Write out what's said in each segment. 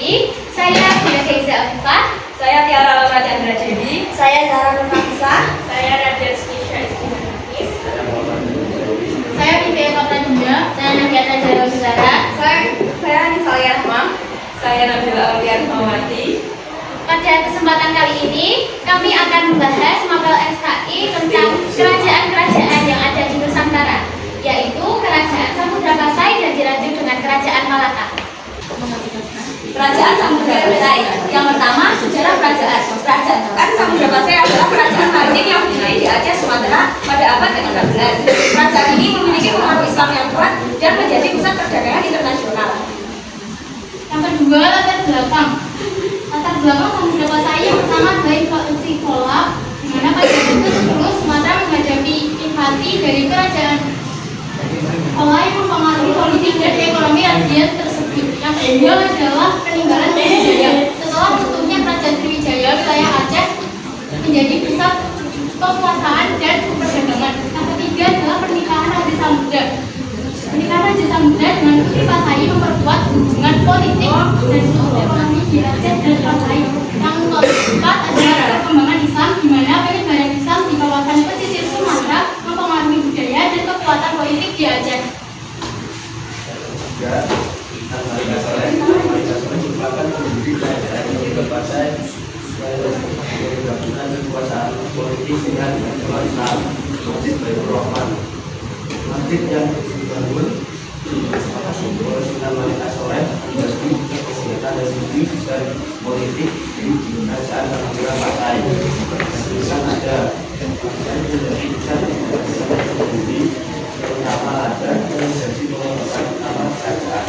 lagi. Saya Bunda Keiza Afifah. Saya Tiara Laura Chandra Dewi. Saya Zara Nurhafisa. Saya Raden Snisha Istimewa. Saya Vivian Kapradunda. Saya Nagiata Jaro Zara. Saya Nisalia Rahma. Saya Nabila Aulia Rahmawati. Pada kesempatan kali ini, kami akan membahas mapel SKI tentang kerajaan-kerajaan yang ada di Nusantara, yaitu Kerajaan Samudra Pasai dan dilanjut dengan Kerajaan Malaka. Kerajaan Samudra Pasai. Yang pertama, sejarah kerajaan. Kerajaan Samudra Pasai adalah kerajaan maritim yang berdiri di Aceh, Sumatera pada abad ke-16. Kerajaan ini memiliki pengaruh Islam yang kuat dan menjadi pusat perdagangan internasional. Yang kedua, latar belakang. Latar belakang Samudra Pasai yang pertama adalah invasi Polab, di mana pada abad ke-10 Sumatera menghadapi invasi dari kerajaan Polab yang mempengaruhi politik dan ekonomi region tersebut. Yang kedua adalah peninggalan Sriwijaya. Setelah runtuhnya Kerajaan Sriwijaya, wilayah Aceh menjadi pusat kekuasaan dan perdagangan. Yang ketiga adalah pernikahan Raja Samudra. Pernikahan Raja Samudra dengan Putri Pasai memperkuat hubungan politik dan ekonomi di Aceh dan Pasai. Yang keempat adalah perkembangan Islam, di mana penyebaran Islam di kawasan pesisir Sumatera mempengaruhi budaya dan kekuatan politik di Aceh. Merupakan pendiri kerajaan Samudra Pasai yang menggabungkan kekuasaan politik dengan agama Islam. Masjid Baitur Rahman, masjid yang dibangun oleh Sunan Malika Soleh menjadi kegiatan dan studi dan politik di kerajaan Samudra Pasai. Bukan ada yang menjadi pusat sendiri, terutama ada yang menjadi pengurusan utama kerajaan.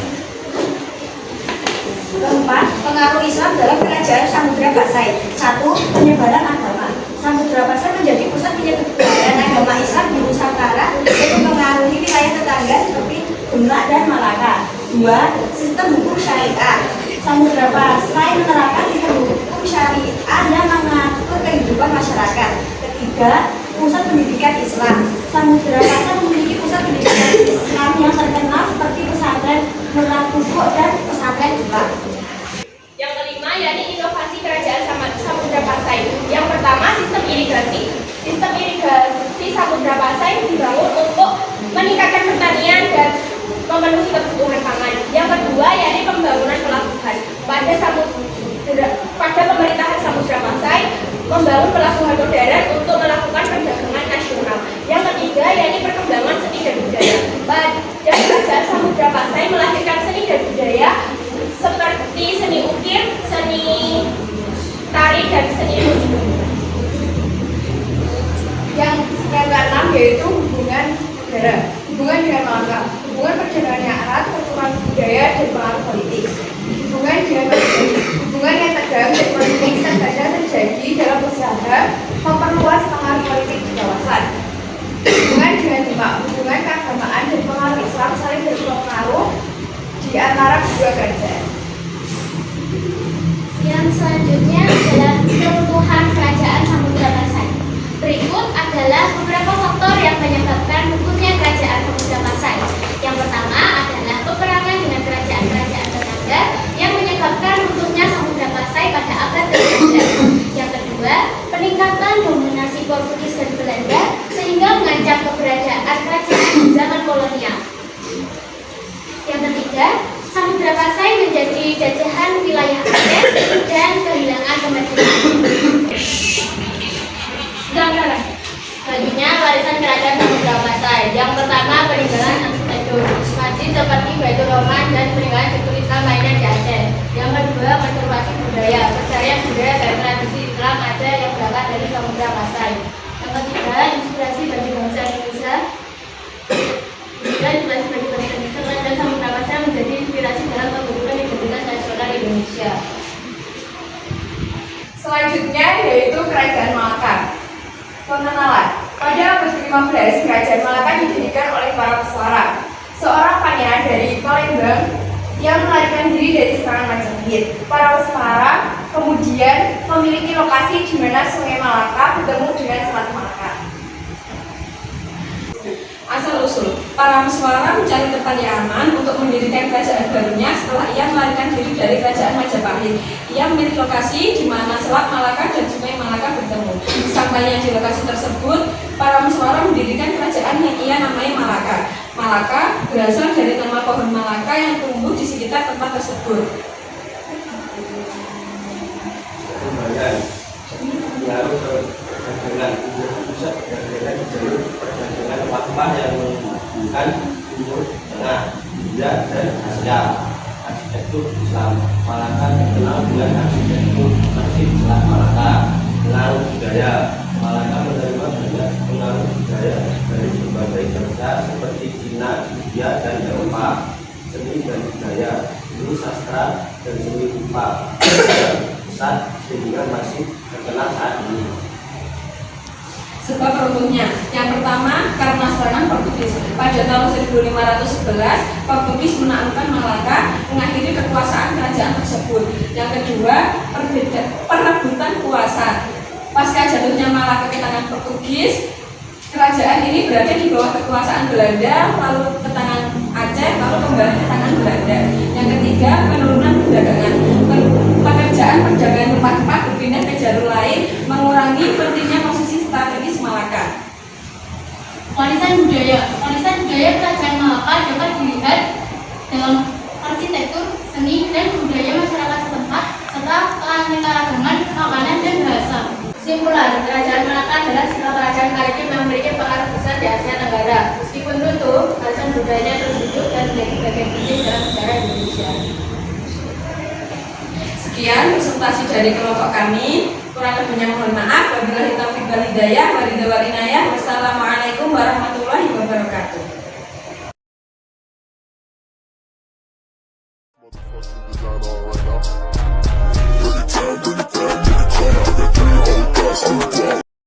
Keempat, pengaruh Islam dalam kerajaan Samudra Pasai. 1. Penyebaran agama. Samudra Pasai menjadi pusat penyebaran agama Islam di Nusantara yang mempengaruhi wilayah tetangga seperti Demak dan Malaka. 2. Sistem hukum syariah. Samudra Pasai menerapkan sistem hukum syariah yang mengatur kehidupan masyarakat. 3. Pusat pendidikan Islam. Samudra Pasai memiliki pusat pendidikan Islam yang terkenal seperti pesantren Merah-Kubuk dan pesantren Islam. Yang kelima, yakni inovasi kerajaan Samudra Pasai. Yang pertama, sistem irigasi. Sistem irigasi Samudra Pasai dibangun untuk meningkatkan pertanian dan memenuhi kebutuhan pangan. Yang kedua, yakni pembangunan pelabuhan. Pada pemerintahan Samudra Pasai membangun pelabuhan modern untuk melakukan perdagangan nasional. Yang ketiga, yakni perkembangan seni dan budaya. Pada kerajaan Samudra Pasai melahirkan seni dan budaya seperti seni ukir, seni tari, dan seni musik. Yang keenam yaitu hubungan negara. Hubungan dengan Malaka, hubungan perdagangan yang erat, pertukaran budaya, dan pengaruh politik. Hubungan yang tegang dan politik terkadang terjadi dalam usaha memperluas pengaruh politik di kawasan. Hubungan dengan Demak, hubungan keagamaan dan pengaruh Islam saling berpengaruh di antara kedua kerajaan. Yang selanjutnya adalah keruntuhan Kerajaan Samudra Pasai. Berikut adalah beberapa faktor yang menyebabkan runtuhnya Kerajaan Samudra Pasai. Yang pertama adalah peperangan dengan kerajaan-kerajaan tetangga yang menyebabkan runtuhnya Samudra Pasai pada abad ke-16. Yang kedua, peningkatan dominasi Portugis dan Belanda sehingga mengancam keberadaan kerajaan di zaman kolonial. Yang ketiga, Samudra Pasai menjadi jajahan wilayah Aceh dan kehilangan kemerdekaan. Selanjutnya, warisan kerajaan Samudra Pasai. Yang pertama, peninggalan arsitektur, masjid seperti Baitur Rahman dan peninggalan situs Islam lainnya di Aceh. Yang kedua, konservasi budaya, pelestarian budaya dan tradisi Islam Aceh yang berangkat dari Samudra Pasai. Yang ketiga, inspirasi bagi bangsa Indonesia. Kerajaan Samudra Pasai menjadi inspirasi dalam pembentukan identitas nasional Indonesia. Selanjutnya yaitu Kerajaan Malaka. Pengenalan. Pada abad ke-15, Kerajaan Malaka didirikan oleh para pesuara, seorang pangeran dari Palembang yang melarikan diri dari serangan Majapahit. Para pesuara kemudian memiliki lokasi di mana Sungai Malaka bertemu dengan Selat Malaka. Asal-usul, para pesuara mencari tempat yang aman untuk mendirikan kerajaan barunya setelah ia melarikan diri dari kerajaan Majapahit. Ia memilih lokasi di mana Selat Malaka dan Sungai Malaka bertemu. Sampainya di lokasi tersebut, para musyawarah mendirikan kerajaan yang ia namai Malaka. Malaka berasal dari nama pohon Malaka yang tumbuh di sekitar tempat tersebut. Kemudian pengaruh perdagangan pusat perdagangan di jalur perdagangan Papua yang menghubungkan Timur Tengah, India dan Asia. Arsitektur Islam Malaka terkenal dengan arsitektur Masjid Selat Malaka. Pengaruh budaya Malaka menerima banyak pengaruh budaya dari berbagai bangsa seperti Cina, India dan Eropa. Seni dan budaya, seni sastra dan seni rupa besar sehingga masih terkenal saat ini. Sebab runtuhnya, yang pertama karena serangan Portugis. Pada tahun 1511, Portugis menaklukkan Malaka, mengakhiri kekuasaan kerajaan tersebut. Yang kedua, perebutan kuasa. Pasca jatuhnya Malaka ke tangan Portugis, kerajaan ini berada di bawah kekuasaan Belanda, lalu ke tangan Aceh, lalu kembali ke tangan Belanda. Yang ketiga, penurunan perdagangan. Pekerjaan perdagangan rempah-rempah berpindah ke jalur lain, mengurangi pentingnya posisi strategis Malaka. Warisan budaya kerajaan Malaka dapat dilihat dalam arsitektur, seni, dan budaya masyarakat setempat, serta keanekaragaman makanan dan bahasa. Kesimpulan, kerajaan Malaka adalah sebuah kerajaan maritim yang memiliki pengaruh besar di Asia Tenggara. Meskipun runtuh, warisan budayanya terus hidup dan menjadi bagian penting dalam sejarah Indonesia. Sekian presentasi dari kelompok kami. Kurang lebihnya mohon maaf. Wabillahi taufiq wal hidayah. Wassalamualaikum warahmatullahi wabarakatuh.